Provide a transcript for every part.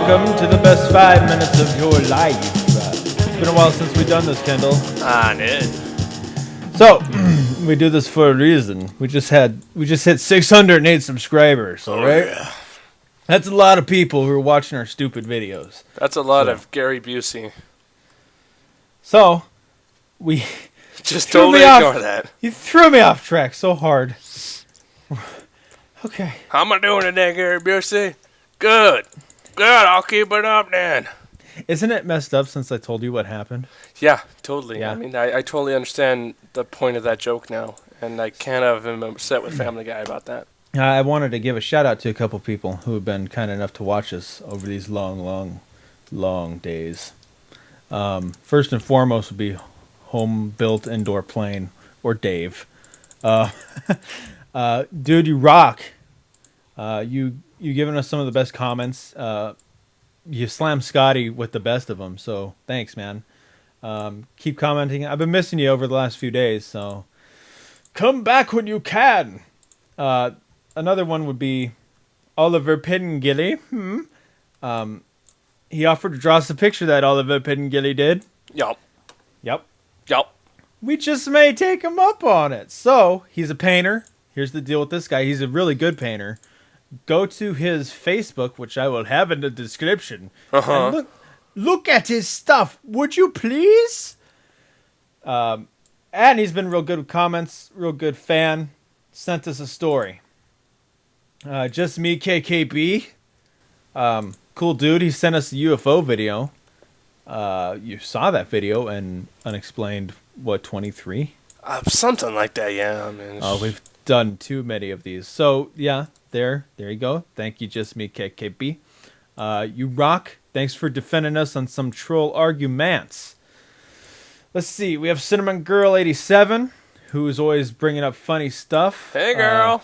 welcome to the best 5 minutes of your life. It's been a while since we've done this, Kendall. Ned. So, we do this for a reason. We just hit 608 subscribers, alright? Yeah. That's a lot of people who are watching our stupid videos. That's a lot of Gary Busey. So, we... Just totally ignore that. You threw me off track so hard. Okay. How am I doing today, Gary Busey? Good. Good, I'll keep it up, then. Isn't it messed up since I told you what happened? Yeah, totally. Yeah. I mean, I totally understand the point of that joke now, and I kind of am upset with Family Guy about that. I wanted to give a shout out to a couple people who have been kind enough to watch us over these long days. First and foremost would be Hombuiltindoorplane, or Dave. Dude, you rock. You giving us some of the best comments. You slammed Scotty with the best of them, so thanks, man. Keep commenting. I've been missing you over the last few days, so come back when you can. Another one would be Oliverpengilley. He offered to draw us a picture that Oliverpengilley did. Yup. We just may take him up on it. So, he's a painter. Here's the deal with this guy. He's a really good painter. Go to his Facebook, which I will have in the description. And look at his stuff. Would you please? And he's been real good with comments. Real good fan. Sent us a story. Justmekkb. Cool dude. He sent us a UFO video. You saw that video and Unexplained, 23? Something like that, yeah. I mean, We've done too many of these. So, yeah, there you go. Thank you, Justmekkb. You rock. Thanks for defending us on some troll arguments. Let's see. We have Cinnamon Girl 87, who is always bringing up funny stuff. Hey, girl.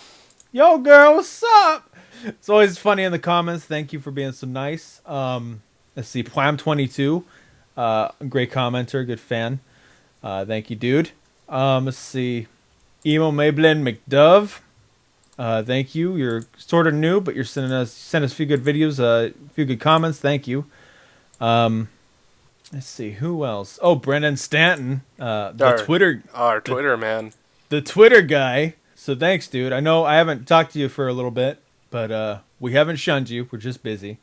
Yo, girl, what's up? It's always funny in the comments. Thank you for being so nice. Let's see. Plam22, great commenter, good fan. Thank you, dude. Let's see. Emomayblenmcdove. Thank you. You're sort of new, but you're sent us a few good videos, a few good comments. Thank you. Let's see. Who else? Oh, BrendanStanton. Our Twitter man. The Twitter guy. So thanks, dude. I know I haven't talked to you for a little bit, but we haven't shunned you. We're just busy.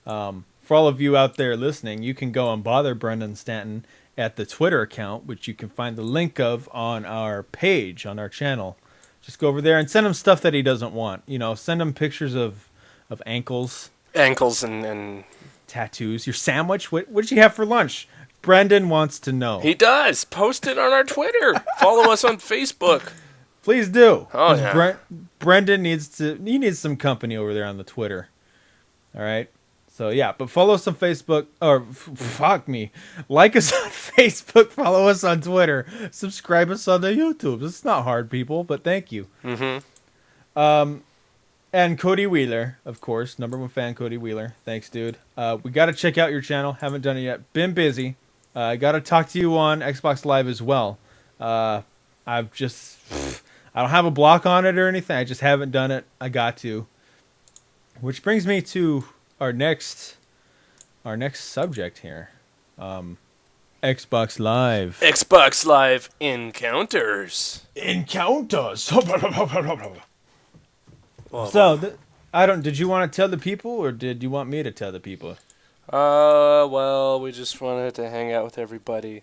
For all of you out there listening, you can go and bother BrendanStanton at the Twitter account, which you can find the link of on our page, on our channel. Just go over there and send him stuff that he doesn't want. You know, send him pictures of ankles. Ankles and tattoos. Your sandwich? What did you have for lunch? Brendan wants to know. He does. Post it on our Twitter. Follow us on Facebook. Please do. Oh, yeah. Brendan needs some company over there on the Twitter. All right? So, yeah, but follow us on Facebook, or fuck me. Like us on Facebook, follow us on Twitter, subscribe us on the YouTube. It's not hard, people, but thank you. Mm-hmm. And Cody Wheeler, of course, #1 fan, Cody Wheeler. Thanks, dude. We got to check out your channel. Haven't done it yet. Been busy. I got to talk to you on Xbox Live as well. I don't have a block on it or anything. I just haven't done it. I got to. Which brings me to our next subject here. Xbox Live. Xbox Live encounters. So, did you want to tell the people, or did you want me to tell the people? Well, we just wanted to hang out with everybody.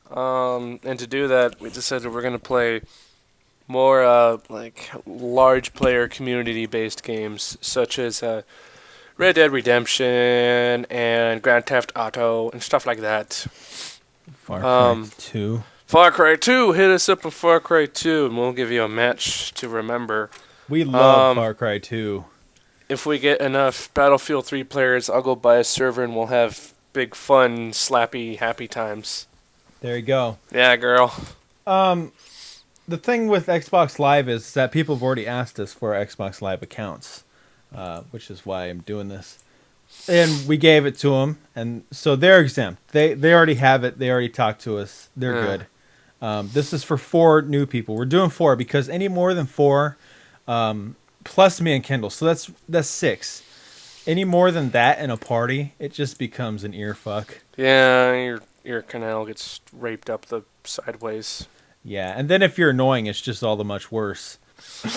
And to do that, we decided we're going to play more, large player community-based games, such as, Red Dead Redemption and Grand Theft Auto and stuff like that. Far Cry 2. Far Cry 2. Hit us up on Far Cry 2 and we'll give you a match to remember. We love Far Cry 2. If we get enough Battlefield 3 players, I'll go buy a server and we'll have big, fun, slappy, happy times. There you go. Yeah, girl. The thing with Xbox Live is that people have already asked us for our Xbox Live accounts. Which is why I'm doing this. And we gave it to them, and so they're exempt. They already have it. They already talked to us. They're good. This is for 4 new people. We're doing 4 because any more than 4, plus me and Kendall, so that's 6. Any more than that in a party, it just becomes an ear fuck. Yeah, your ear canal gets raped up the sideways. Yeah, and then if you're annoying, it's just all the much worse.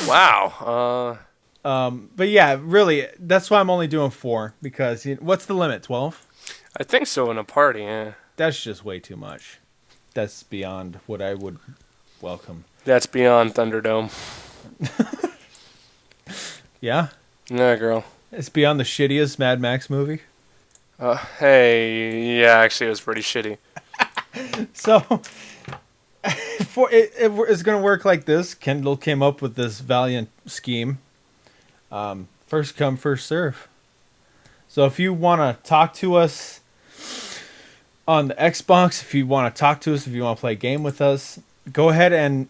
Wow. But yeah, really, that's why I'm only doing 4 because what's the limit? 12? I think so in a party. Yeah. That's just way too much. That's beyond what I would welcome. That's beyond Thunderdome. Yeah? Nah, girl. It's beyond the shittiest Mad Max movie. Hey, yeah, actually, it was pretty shitty. So, it's going to work like this. Kendall came up with this valiant scheme. First come, first serve. So if you want to talk to us on the Xbox, if you want to talk to us, if you want to play a game with us, go ahead and...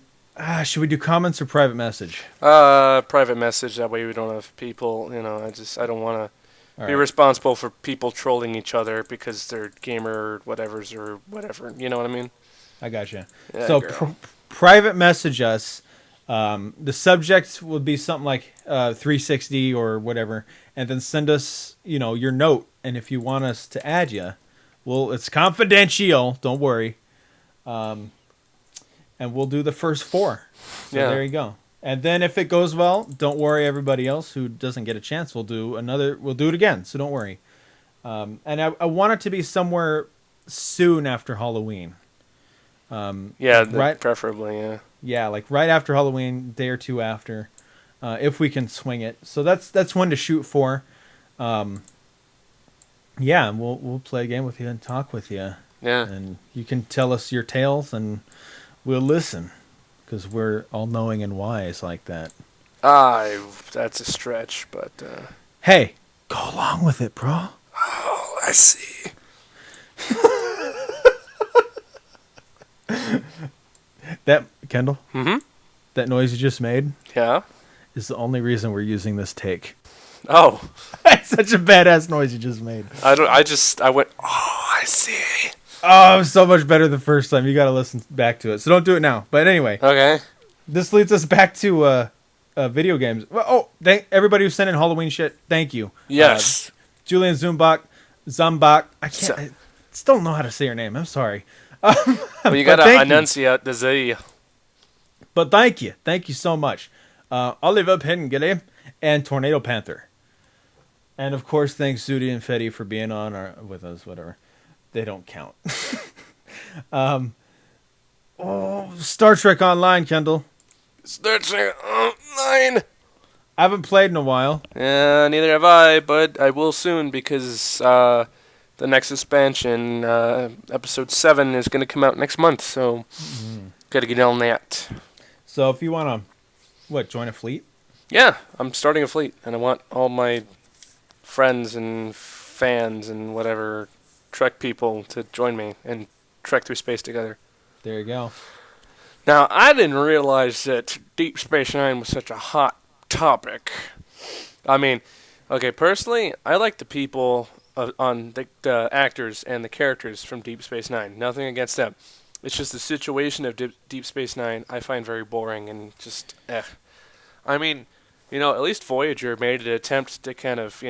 should we do comments or private message? Private message. That way we don't have people, I don't want to be responsible for people trolling each other because they're gamer whatevers or whatever. You know what I mean? I gotcha. Yeah, so private message us. The subject would be something like 360 or whatever, and then send us, your note. And if you want us to add you, well, it's confidential. Don't worry. And we'll do the first 4. So there you go. And then if it goes well, don't worry, everybody else who doesn't get a chance, we'll do it again. So don't worry. And I want it to be somewhere soon after Halloween. Preferably, yeah. Yeah, like right after Halloween, day or 2 after, if we can swing it. So that's one to shoot for. Yeah, and we'll play a game with you and talk with you. Yeah. And you can tell us your tales and we'll listen, because we're all-knowing and wise like that. That's a stretch, but... Hey, go along with it, bro. Oh, I see. That, Kendall? Mm-hmm? That noise you just made? Yeah? Is the only reason we're using this take. Oh. That's such a badass noise you just made. I went, oh, I see. Oh, it was so much better the first time. You got to listen back to it. So don't do it now. But anyway. Okay. This leads us back to video games. Well, thank everybody who sent in Halloween shit. Thank you. Yes. Julian Zumbach. I still don't know how to say your name. I'm sorry. Well, you got to enunciate the Z. But thank you. Thank you so much. Oliverpengilley and Tornado Panther. And of course, thanks Zooty and Mrfedoraman for being on with us, whatever. They don't count. Star Trek Online, Kendall. Star Trek Online. I haven't played in a while. Yeah, neither have I, but I will soon because the next expansion, episode 7, is going to come out next month, so got to get on that. So if you want to, join a fleet? Yeah, I'm starting a fleet, and I want all my friends and fans and whatever Trek people to join me and trek through space together. There you go. Now, I didn't realize that Deep Space Nine was such a hot topic. I mean, okay, personally, I like the people on the actors and the characters from Deep Space Nine. Nothing against them. It's just the situation of Deep Space Nine I find very boring and just, I mean, at least Voyager made an attempt to kind of,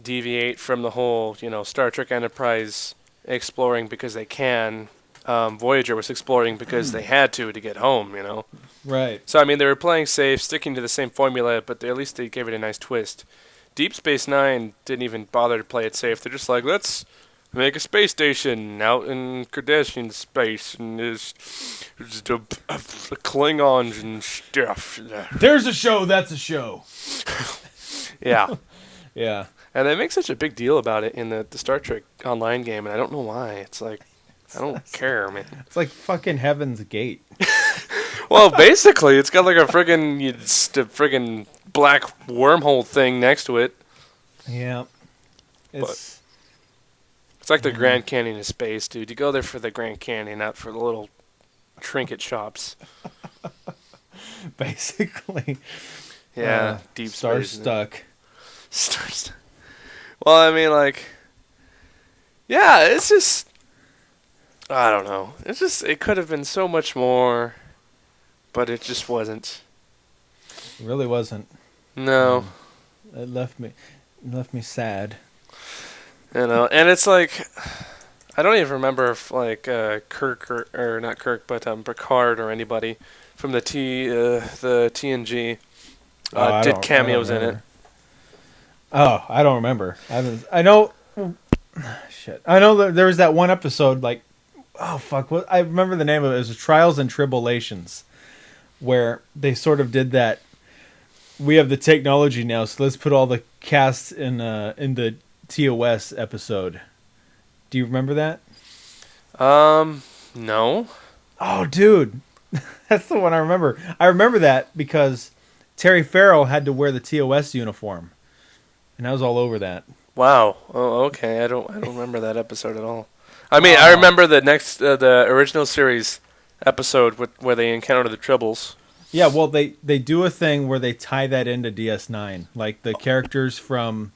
deviate from the whole, Star Trek Enterprise exploring because they can. Voyager was exploring because they had to get home, Right. So, I mean, they were playing safe, sticking to the same formula, but at least they gave it a nice twist. Deep Space Nine didn't even bother to play it safe. They're just like, let's make a space station out in Kardashian space, and there's the Klingons and stuff. There's a show, that's a show. Yeah. Yeah. And they make such a big deal about it in the Star Trek Online game, and I don't know why. It's like, I don't care, man. It's like fucking Heaven's Gate. Well, basically, it's got like a friggin' black wormhole thing next to it. Yeah. It's like the Grand Canyon of space, dude. You go there for the Grand Canyon, not for the little trinket shops. Basically. Yeah, deep Star space. stuck. Star stuck. Well, I mean, like, yeah, it's just, I don't know. It's just, it could have been so much more, but it just wasn't. It really wasn't. No. It left me. left me sad. You know, and it's like I don't even remember if like Kirk or not Kirk, but Picard or anybody from the TNG I did don't cameos in it. remember. Oh, I don't remember. I know. Shit. I know that there was that one episode. Like, oh fuck! What I remember the name of it. It was Trials and Tribulations, where they sort of did that. We have the technology now, so let's put all the casts in the TOS episode. Do you remember that? No. Oh, dude, that's the one I remember. I remember that because Terry Farrell had to wear the TOS uniform, and I was all over that. Wow. Oh, okay. I don't remember that episode at all. I mean, I remember the original series episode where they encounter the Tribbles. Yeah, well, they do a thing where they tie that into DS9. Like the characters from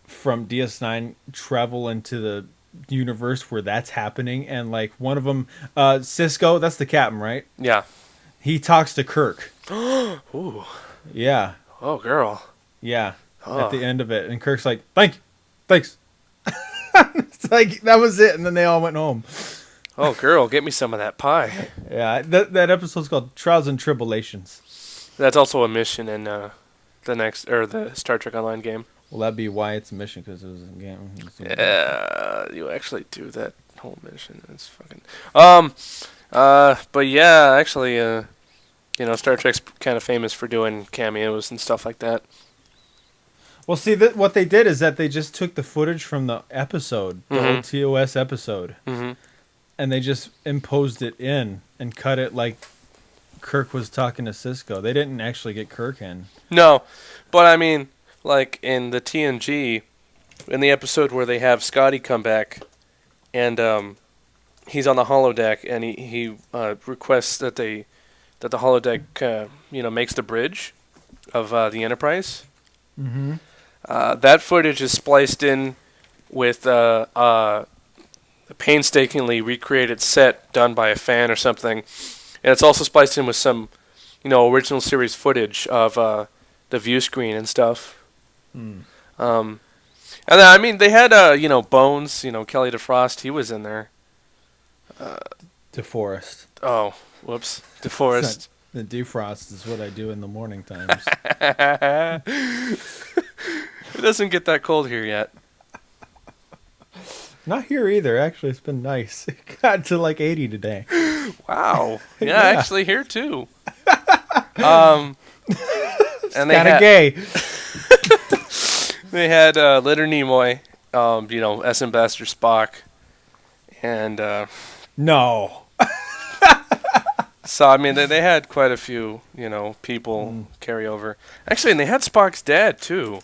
DS9 travel into the universe where that's happening, and like one of them, Cisco, that's the captain, right? Yeah. He talks to Kirk. Ooh. Yeah. Oh, girl. Yeah. Oh. At the end of it, and Kirk's like, thanks. It's like that was it, and then they all went home. Oh, girl, get me some of that pie. Yeah, that episode's called Trials and Tribulations. That's also a mission in the Star Trek Online game. Well, that'd be why it's a mission, because it was a game. Yeah, you actually do that whole mission. It's fucking. But yeah, actually, Star Trek's kind of famous for doing cameos and stuff like that. Well, see, what they did is that they just took the footage from the episode, the old TOS episode, and they just imposed it in and cut it like Kirk was talking to Cisco. They didn't actually get Kirk in. No, but I mean, like in the TNG, in the episode where they have Scotty come back, and he's on the holodeck, and he requests that the holodeck makes the bridge of the Enterprise. Mm-hmm. That footage is spliced in with a painstakingly recreated set done by a fan or something, and it's also spliced in with some, original series footage of the view screen and stuff. Mm. And then, I mean, they had Bones, Kelly DeFrost, he was in there. DeForest. Oh, whoops, DeForest. The defrost is what I do in the morning times. It doesn't get that cold here yet. Not here either. Actually, it's been nice. It got to like 80 today. Wow. Yeah, Yeah. actually here too. And they Kind of had gay. they had Leonard Nimoy, as Ambassador Spock, and No. so I mean they had quite a few people carry over. Actually, and they had Spock's dad too.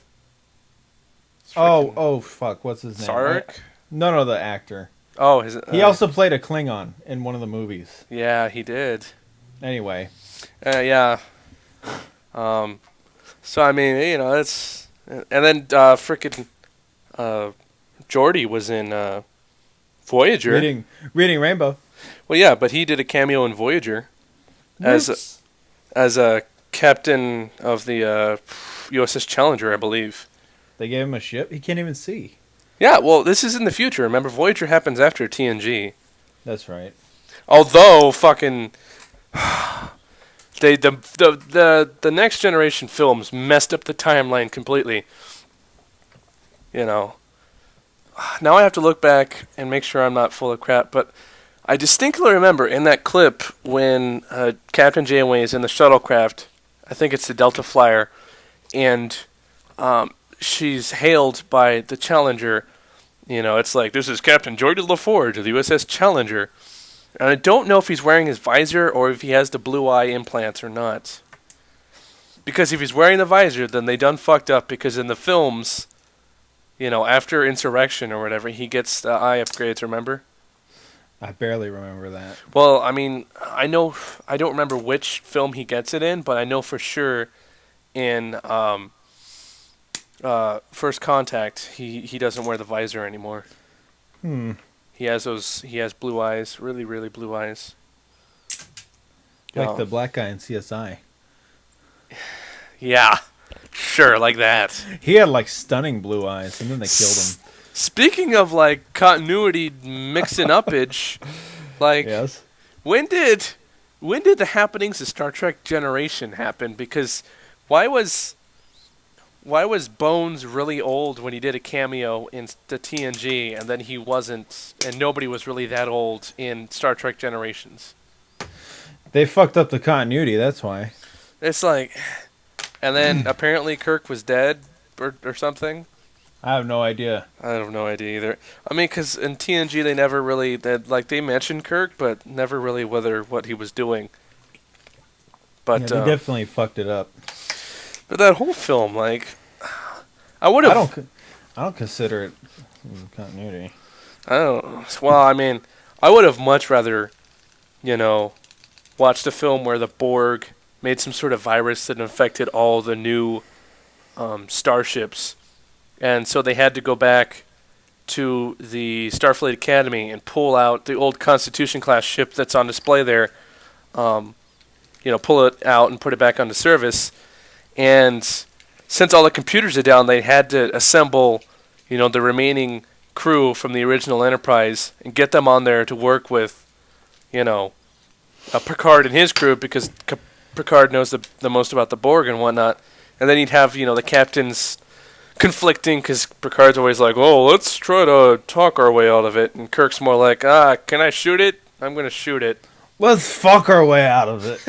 Oh, fuck. What's his name? Sarek? No, the actor. Oh, He also played a Klingon in one of the movies. Yeah, he did. Anyway. Yeah. So I mean, it's and then frickin' Geordi was in Voyager. Reading Rainbow. Well, yeah, but he did a cameo in Voyager as a captain of the USS Challenger, I believe. They gave him a ship. He can't even see. Yeah, well, this is in the future. Remember, Voyager happens after TNG. That's right. Although, fucking, the Next Generation films messed up the timeline completely. Now I have to look back and make sure I'm not full of crap, but I distinctly remember in that clip when Captain Janeway is in the shuttlecraft, I think it's the Delta Flyer, and she's hailed by the Challenger. It's like, this is Captain Geordi LaForge of the USS Challenger. And I don't know if he's wearing his visor or if he has the blue eye implants or not. Because if he's wearing the visor, then they done fucked up, because in the films, after Insurrection or whatever, he gets the eye upgrades, remember? I barely remember that. Well, I mean, I don't remember which film he gets it in, but I know for sure in First Contact, he doesn't wear the visor anymore. He has blue eyes, really, really blue eyes. Like the black guy in CSI. Yeah. Sure, like that. He had like stunning blue eyes, and then they killed him. Speaking of like continuity mixing upage, like Yes. when did the happenings of Star Trek Generation happen? Because why was Bones really old when he did a cameo in the TNG, and then he wasn't, and nobody was really that old in Star Trek Generations? They fucked up the continuity, that's why. It's like, and then apparently Kirk was dead or something. I have no idea. I have no idea either. I mean, because in TNG they never really, they mentioned Kirk, but never really what he was doing. But Yeah, they definitely fucked it up. But that whole film, like, I would have. I don't consider it continuity. I don't. Well, I mean, I would have much rather, watched a film where the Borg made some sort of virus that infected all the new starships, and so they had to go back to the Starfleet Academy and pull out the old Constitution class ship that's on display there. Pull it out and put it back onto service. And since all the computers are down, they had to assemble, the remaining crew from the original Enterprise and get them on there to work with, Picard and his crew, because Picard knows the most about the Borg and whatnot. And then you'd have, the captains conflicting, because Picard's always like, oh, let's try to talk our way out of it. And Kirk's more like, can I shoot it? I'm going to shoot it. Let's fuck our way out of it.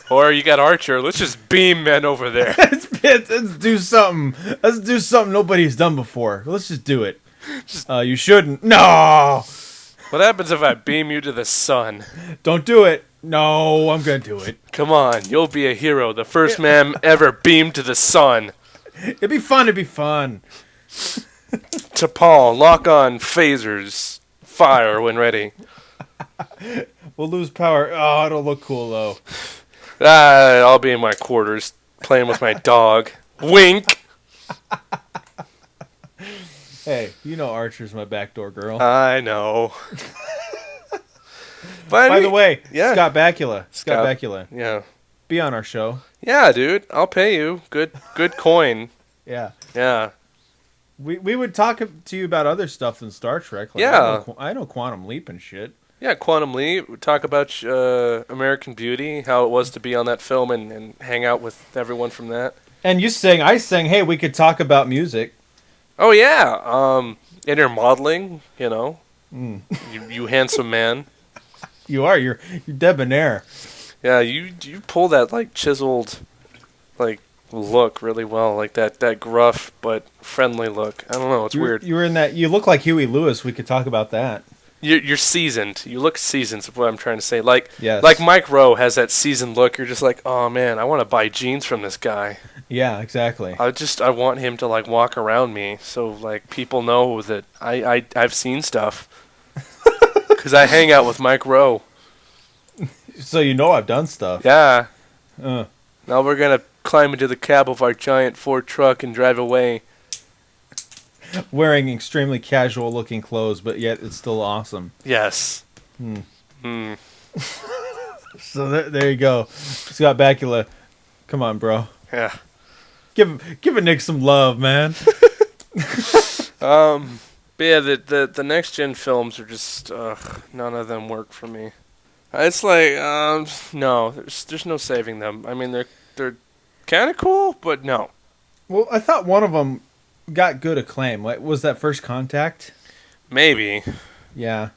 Or you got Archer. Let's just beam men over there. Let's do something. Let's do something nobody's done before. Let's just do it. You shouldn't. No. What happens if I beam you to the sun? Don't do it. No, I'm gonna do it. Come on, you'll be a hero. The first man ever beamed to the sun. It'd be fun. T'Pol, lock on phasers. Fire when ready. We'll lose power. Oh, it'll look cool though. I'll be in my quarters playing with my dog. Wink. Hey, Archer's my backdoor girl. I know. By the way, yeah. Scott Bakula. Yeah. Be on our show. Yeah, dude. I'll pay you. Good Yeah. coin. Yeah. We would talk to you about other stuff than Star Trek. Like, yeah. I know Quantum Leap and shit. Yeah, Quantum Leap. We talk about American Beauty, how it was to be on that film and hang out with everyone from that. And I sang, hey, we could talk about music. Oh, yeah. And your modeling, you handsome man. You are. You're debonair. Yeah, you pull that, like, chiseled, like, look really well. Like, that gruff but friendly look. I don't know. It's weird. You were in that. You look like Huey Lewis. We could talk about that. You're seasoned. You look seasoned, is what I'm trying to say. Like, yes. Like Mike Rowe has that seasoned look. You're just like, oh, man, I want to buy jeans from this guy. Yeah, exactly. I want him to, like, walk around me so, like, people know that I've seen stuff. Because I hang out with Mike Rowe. So I've done stuff. Yeah. Now we're going to climb into the cab of our giant Ford truck and drive away. Wearing extremely casual-looking clothes, but yet it's still awesome. Yes. So there you go. Scott Bakula. Come on, bro. Yeah. Give a Nick some love, man. But yeah, the next gen films are just none of them work for me. It's like no, there's no saving them. I mean, they're kind of cool, but no. Well, I thought one of them got good acclaim. Like, was that First Contact? Maybe. Yeah.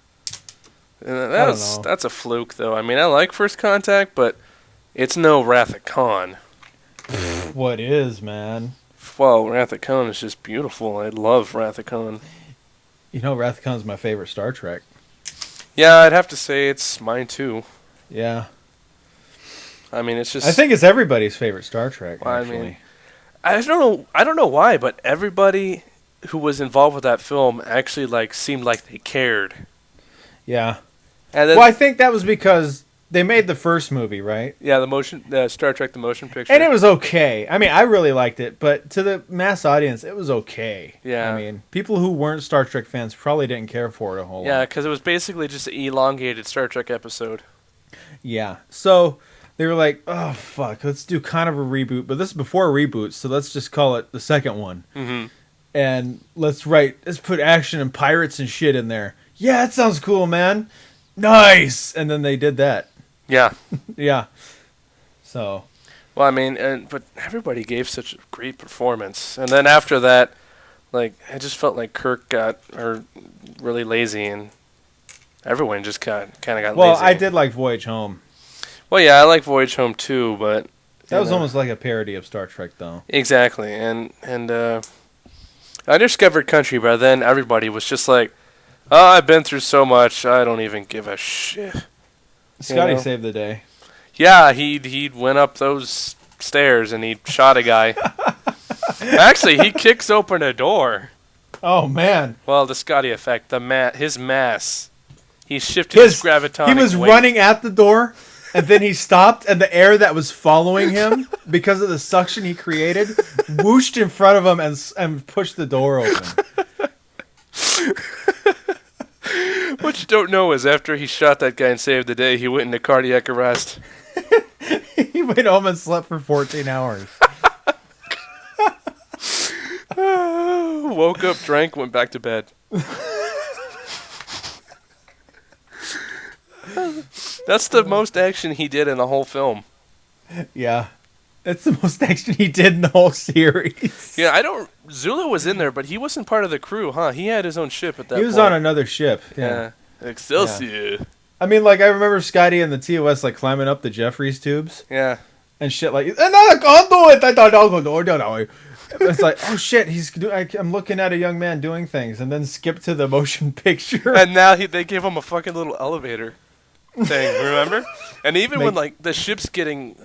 That's a fluke, though. I mean, I like First Contact, but it's no Wrath of Khan. What is, man? Well, Wrath of Khan is just beautiful. I love Wrath of Khan. Wrath of Khan's my favorite Star Trek. Yeah, I'd have to say it's mine too. Yeah. I mean, it's just. I think it's everybody's favorite Star Trek. Well, actually. I mean, I don't know why, but everybody who was involved with that film actually seemed like they cared. Yeah. And then, well, I think that was because they made the first movie, right? Yeah, Star Trek: The Motion Picture, and it was okay. I mean, I really liked it, but to the mass audience, it was okay. Yeah. I mean, people who weren't Star Trek fans probably didn't care for it a whole lot. Yeah, because it was basically just an elongated Star Trek episode. Yeah. So, they were like, oh fuck, let's do kind of a reboot, but this is before reboots, so let's just call it the second one. Mm-hmm. And let's put action and pirates and shit in there. Yeah, that sounds cool, man. Nice. And then they did that. Yeah. Yeah. So. Well, I mean, but everybody gave such a great performance, and then after that, like, I just felt like Kirk got really lazy, and everyone just kind of got lazy. Well, I did like Voyage Home. Well, yeah, I like Voyage Home too, but that was almost like a parody of Star Trek, though. Exactly, and I discovered Country, but then everybody was just like, "Oh, I've been through so much, I don't even give a shit." Scotty saved the day. Yeah, he went up those stairs and he shot a guy. Actually, he kicks open a door. Oh man! Well, the Scotty effect, his mass, he shifted his gravitonic He was weight. running at the door, and then he stopped, and the air that was following him because of the suction he created whooshed in front of him and pushed the door open. What you don't know is after he shot that guy and saved the day, he went into cardiac arrest. He went home and slept for 14 hours. Woke up, drank, went back to bed. That's the most action he did in the whole film. Yeah. That's the most action he did in the whole series. Yeah, Zulu was in there, but he wasn't part of the crew, huh? He had his own ship at that point. He was on another ship. Yeah. Excelsior. Yeah. I mean, like, I remember Scotty and the TOS, like, climbing up the Jeffries tubes. Yeah. And shit like, another conduit! It's like, oh shit, I'm looking at a young man doing things, and then skip to the motion picture. And now they give him a fucking little elevator thing, remember? And even when, like, the ship's getting...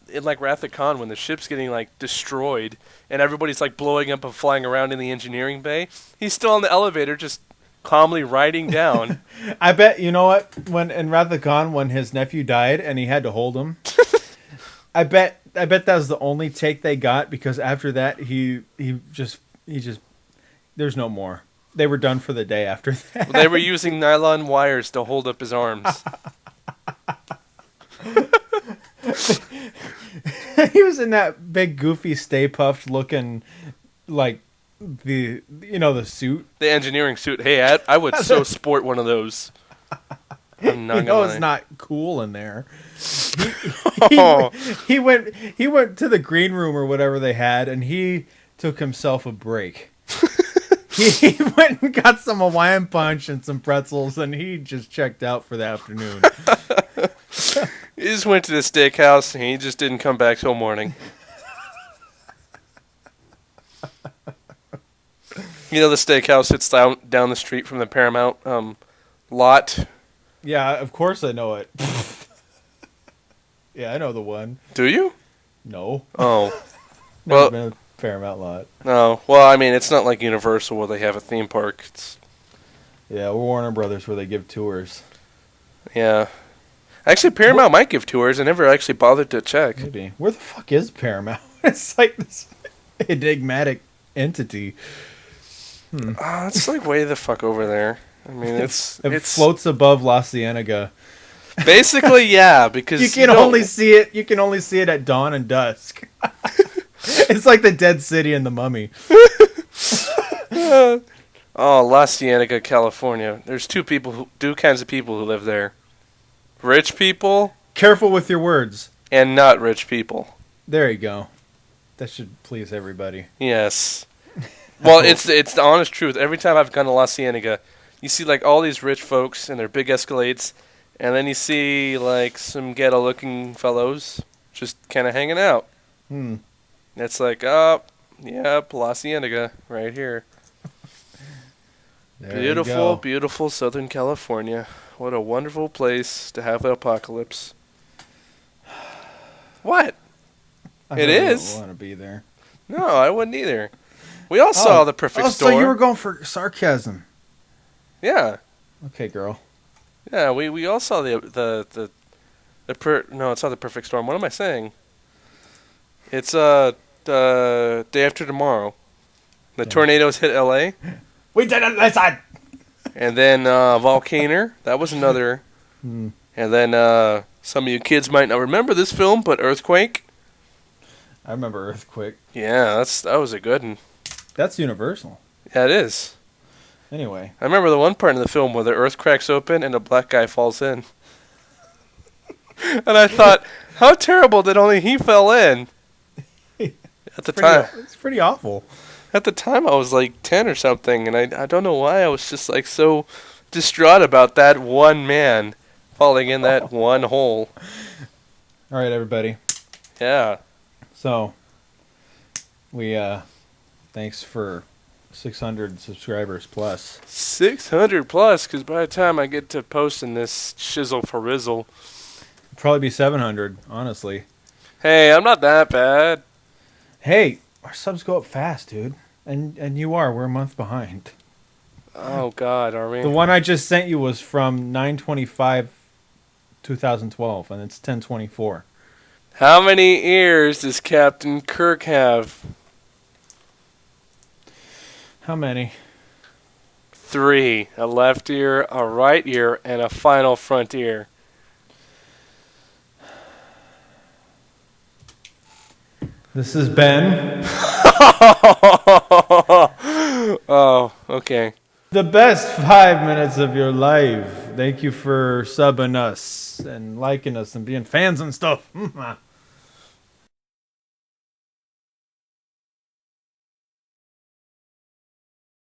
in like Wrath of Khan, when the ship's getting like destroyed and everybody's like blowing up and flying around in the engineering bay, he's still on the elevator just calmly riding down. I bet, you know what, when in Wrath of Khan, when his nephew died and he had to hold him, I bet that was the only take they got, because after that he just there's no more. They were done for the day after that. They were using nylon wires to hold up his arms. He was in that big goofy Stay Puft looking, like, the suit. The engineering suit. Hey, I would so sport one of those. I'm not gonna lie. It's not cool in there. He went to the green room or whatever they had, and he took himself a break. He went and got some Hawaiian punch and some pretzels, and he just checked out for the afternoon. He just went to the steakhouse, and he just didn't come back till morning. You know the steakhouse sits down the street from the Paramount lot? Yeah, of course I know it. Yeah, I know the one. Do you? No. Oh. Never Well, been a Paramount lot. no. Well, I mean, it's not like Universal where they have a theme park. Yeah, we're Warner Brothers where they give tours. Yeah. Actually, Paramount might give tours. I never actually bothered to check. Maybe. Where the fuck is Paramount? It's like this enigmatic entity. It's like way the fuck over there. I mean, It it's floats above La Cienega. basically, yeah, because You can only see it. You can only see it at dawn and dusk. It's like the Dead City and the Mummy. Oh, La Cienega, California. There's two kinds of people who live there: rich people Careful with your words. and not rich people. There you go. That should please everybody. Yes. Well, it's the honest truth. Every time I've gone to La Cienega, you see like all these rich folks in their big Escalades, and then you see like some ghetto-looking fellows just kind of hanging out. It's like, oh, yep, La Cienega right here. There Beautiful, you go. beautiful Southern California. What a wonderful place to have the apocalypse. What? It is. I want to be there. No, I wouldn't either. We all saw The Perfect Storm. So you were going for sarcasm. Yeah. Okay, girl. Yeah, we all saw no, it's not The Perfect Storm. What am I saying? It's the Day After Tomorrow. The tornadoes hit LA. We didn't listen. And then Volcano. That was another. And then Some of you kids might not remember this film, but Earthquake. I remember Earthquake. Yeah, that was a good one. That's Universal. Yeah, it is. Anyway. I remember the one part in the film where the earth cracks open and a black guy falls in. And I thought, how terrible that only he fell in. At the time. It's pretty awful. At the time, I was like 10 or something, and I don't know why I was just like so distraught about that one man falling in that one hole. All right, everybody. Yeah. So, we, thanks for 600 subscribers plus. 600 plus, because by the time I get to posting this shizzle for rizzle. Probably be 700, honestly. Hey, I'm not that bad. Hey, our subs go up fast, dude. And you are. We're a month behind. Oh, God, are we? The one I just sent you was from 9/25/2012, and it's 10/24. How many ears does Captain Kirk have? How many? 3. A left ear, a right ear, and a final front ear. This is Ben. Oh, okay. The best 5 minutes of your life. Thank you for subbing us and liking us and being fans and stuff.